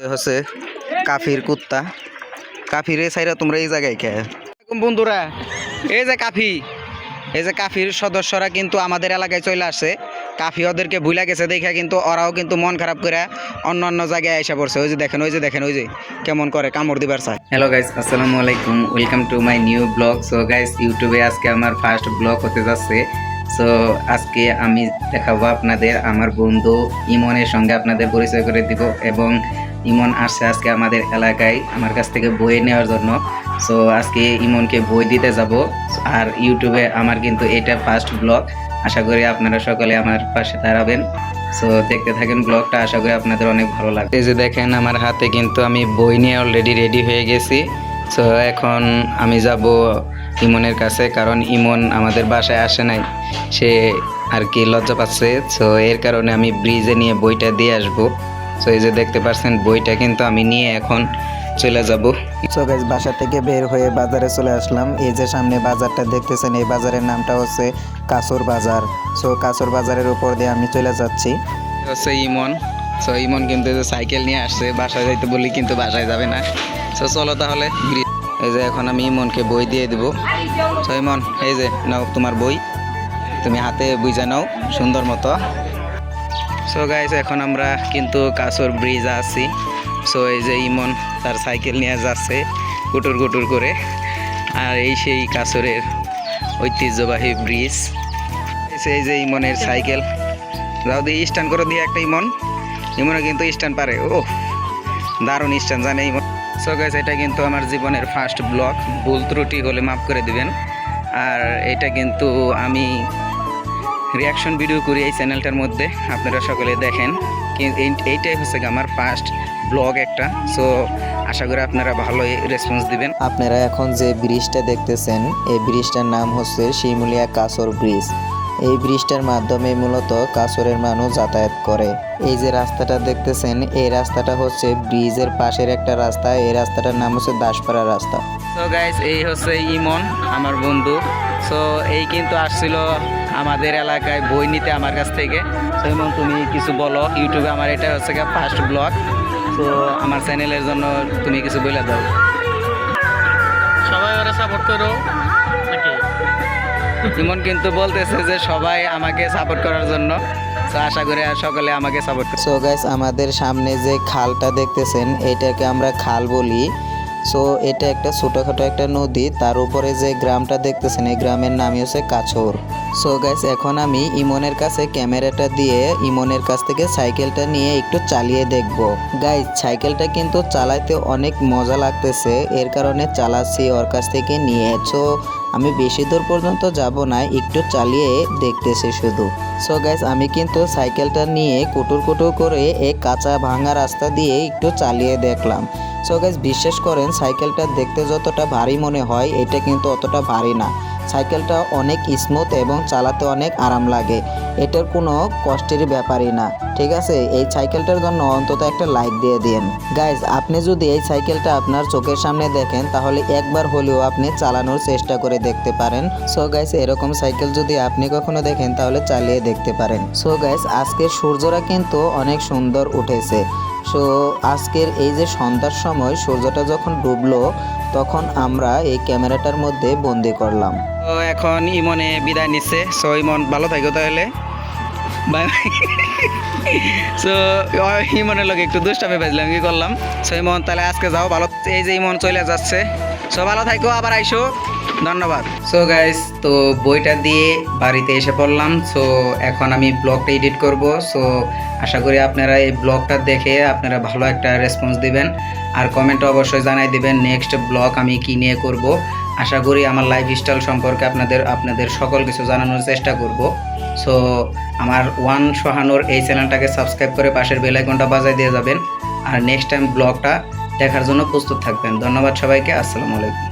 হচ্ছে কাফির কুত্তা কাফির এই সাইরা তোমরা এই জায়গায় খেয়ে বন্ধুরা এই যে কাফির সদস্যরা কিন্তু আমাদের এলাকায় চলে আসছে। কাফি ওদেরকে ভুলে গেছে দেখা কিন্তু ওরাও কিন্তু মন খারাপ করে অন্য জায়গায় এসে পড়ছে। ওই যে দেখেন ওই যে কেমন করে কামড় দিবার চায়। হ্যালো গাইস, আসসালামু আলাইকুম, welcome to my new blog. So guys, ইউটিউবে আজকে আমার ফার্স্ট ব্লগ হতে যাচ্ছে। সো আজকে আমি দেখাবো আপনাদের আমার বন্ধু ইমনের সঙ্গে আপনাদের পরিচয় করে দিব। এবং ইমন আসছে আজকে আমাদের এলাকায় আমার কাছ থেকে বই নেওয়ার জন্য। সো আজকে ইমনকে বই দিতে যাব। আর ইউটিউবে আমার কিন্তু এটা ফার্স্ট ব্লগ। আশা করি আপনারা সকলে আমার পাশে দাঁড়াবেন। সো দেখতে থাকেন ব্লগটা, আশা করি আপনাদের অনেক ভালো লাগবে। এই যে দেখেন আমার হাতে কিন্তু আমি বই নিয়ে অলরেডি রেডি হয়ে গেছি। সো এখন আমি যাব ইমনের কাছে, কারণ ইমন আমাদের বাসায় আসে নাই, সে আর কি লজ্জা পাচ্ছে। সো এর কারণে আমি ব্রিজে নিয়ে বইটা দিয়ে আসবো। সো এই যে দেখতে পাচ্ছেন বইটা কিন্তু আমি নিয়ে এখন চলে যাব। সো গাইস, বাসা থেকে বের হয়ে বাজারে চলে আসলাম। এই যে সামনে বাজারটা দেখতেছেন, এই বাজারের নামটা হচ্ছে কাসর বাজার। সো কাসর বাজারের উপর দিয়ে আমি চলে যাচ্ছি। হচ্ছে ইমন। সো ইমন কিন্তু সাইকেল নিয়ে আসছে, বাসায় যাইতে বলি কিন্তু বাসায় যাবে না। সো চলো তাহলে। এই যে এখন আমি ইমনকে বই দিয়ে দেব। সো ইমন, এই যে নাও তোমার বই, তুমি হাতে বুঝা নাও সুন্দর মতো। সো গাইস, এখন আমরা কিন্তু কাসর ব্রিজ আছি। সো এই যে ইমন তার সাইকেল নিয়ে যাচ্ছে গুটুর করে। আর এই সেই কাসরের ঐতিহ্যবাহী ব্রিজ। এই যে ইমনের সাইকেল, যাও দিয়ে স্ট্যান্ড করে দিয়ে একটা ইমনও কিন্তু স্ট্যান্ড পারে। ও দারুণ স্ট্যান্ড জানে ইমন। সো গাইস, এটা কিন্তু আমার জীবনের ফার্স্ট ব্লগ, ভুল ত্রুটি হলে মাফ করে দিবেন। আর এটা কিন্তু আমি রিয়াকশন ভিডিও করি এই চ্যানেলটার মধ্যে, আপনারা সকলে দেখেন। এইটাই হচ্ছে আমার ফার্স্ট ব্লগ একটা। সো আশা করি আপনারা ভালোই রেসপন্স দিবেন। আপনারা এখন যে ব্রিজটা দেখতেছেন, এই ব্রিজটার নাম হচ্ছে শিমুলিয়া কাসর ব্রিজ। এই ব্রিজটার মাধ্যমে মূলত কাসরের মানুষ যাতায়াত করে। এই যে রাস্তাটা দেখতেছেন, এই রাস্তাটা হচ্ছে ব্রিজের পাশের একটা রাস্তা। এই রাস্তাটার নাম হচ্ছে দাসপাড়া রাস্তা। সো গাইস, এই হচ্ছে ইমন আমার বন্ধু। সো এই কিন্তু আসছিল আমাদের এলাকায় বই নিতে আমার কাছ থেকে। সো ইমন, তুমি কিছু বলো। ইউটিউবে আমার এটা হচ্ছে ফার্স্ট ব্লগ। তো আমার চ্যানেলের জন্য তুমি কিছু বলে দাও। সবাই ওরা সাপোর্ট করো নাকি? ইমন কিন্তু বলতেছে যে সবাই আমাকে সাপোর্ট করার জন্য। তো আশা করি সকলে আমাকে সাপোর্ট করে। সো গাইস, আমাদের সামনে যে খালটা দেখতেছেন, এটাকে আমরা খাল বলি। সো এটা একটা ছোটোখাটো একটা নদী, তার উপরে যে গ্রামটা দেখতেছেন, এই গ্রামের নামই হচ্ছে কাছর। সো গাইস, এখন আমি ইমনের কাছে ক্যামেরাটা দিয়ে ইমনের কাছ থেকে সাইকেলটা নিয়ে একটু চালিয়ে দেখব। গাইস, সাইকেলটা কিন্তু চালাতে অনেক মজা লাগতেছে, এর কারণে চালাচ্ছি ওর কাছ থেকে নিয়ে। সো আমি বেশি দূর পর্যন্ত যাব না, একটু চালিয়ে দেখতেছি শুধু। সো গাইস, আমি কিন্তু সাইকেলটা নিয়ে কুটুর করে এই কাঁচা ভাঙা রাস্তা দিয়ে একটু চালিয়ে দেখলাম। সো গাইস, বিশ্বাস করেন, সাইকেলটা দেখতে যতটা ভারী মনে হয়, এটা কিন্তু অতটা ভারী না। সাইকেলটা অনেক স্মুথ এবং চালাতে অনেক আরাম লাগে। এটার কোনো কষ্টের ব্যাপারই না। ঠিক আছে, এই সাইকেলটার জন্য অন্তত একটা লাইক দিয়ে দিন। গাইজ, আপনি যদি এই সাইকেলটা আপনার চোখের সামনে দেখেন, তাহলে একবার হলেও আপনি চালানোর চেষ্টা করে দেখতে পারেন। সো গাইজ, এরকম সাইকেল যদি আপনি কখনো দেখেন, তাহলে চালিয়ে দেখতে পারেন। সো গাইজ, আজকের সূর্যটা কিন্তু অনেক সুন্দর উঠেছে। সো আজকের এই যে সন্ধ্যার সময় সূর্যটা যখন ডুবলো, তখন আমরা এই ক্যামেরাটার মধ্যে বন্দি করলাম। তো এখন ইমনে বিদায় নিচ্ছে। সো ইমন, ভালো থাকো তাহলে, বাই। সো ইমনের লোক একটু দুষ্টামি বাজলাম, কি করলাম। সো ইমন, তাহলে আজকে যাও, ভালো। এই যে ইমন চলে যাচ্ছে। সো ভালো থাকো, আবার আইসো, ধন্যবাদ। সো গাইস, তো বইটা দিয়ে বাড়িতে এসে পড়লাম। সো এখন আমি ব্লগটা এডিট করব। সো আশা করি আপনারা এই ব্লগটা দেখে আপনারা ভালো একটা রেসপন্স দিবেন। আর কমেন্টে অবশ্যই জানাই দিবেন নেক্সট ব্লগ আমি কি নিয়ে করব। আশা করি আমার লাইফস্টাইল সম্পর্কে আপনাদের সকল কিছু জানানোর চেষ্টা করব। সো আমার ওয়ান সোহানুর এই চ্যানেলটাকে সাবস্ক্রাইব করে পাশের বেল আইকনটা বাজায় দিয়ে যাবেন। আর নেক্সট টাইম ব্লগটা দেখার জন্য প্রস্তুত থাকবেন। ধন্যবাদ সবাইকে, আসসালামু আলাইকুম।